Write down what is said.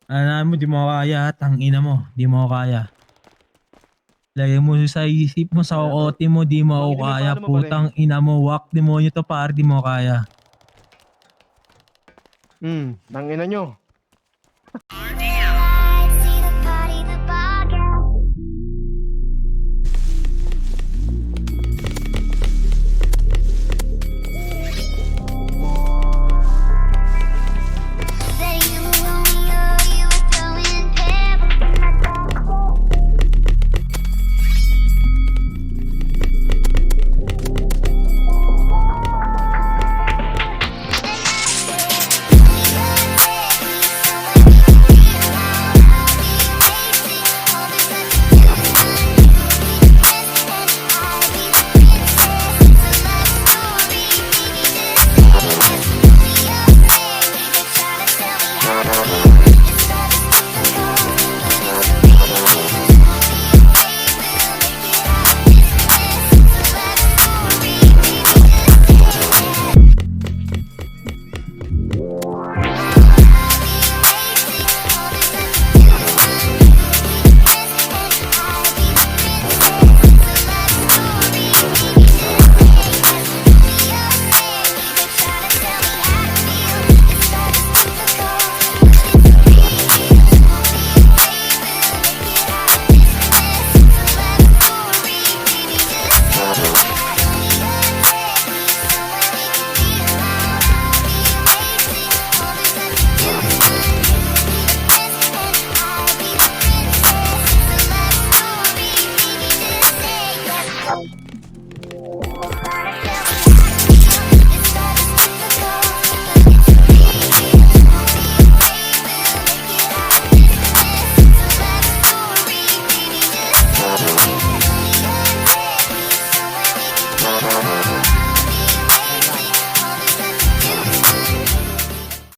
Alam mo, di mo kaya, tangina mo, di mo kaya. Lagay mo sa isip mo, sa Kaya to. kokote mo, di mo Banggitin mo yung kaya, pangalan mo, pare. putang ina mo, wak demonyo to par, di mo kaya. Tangina nyo.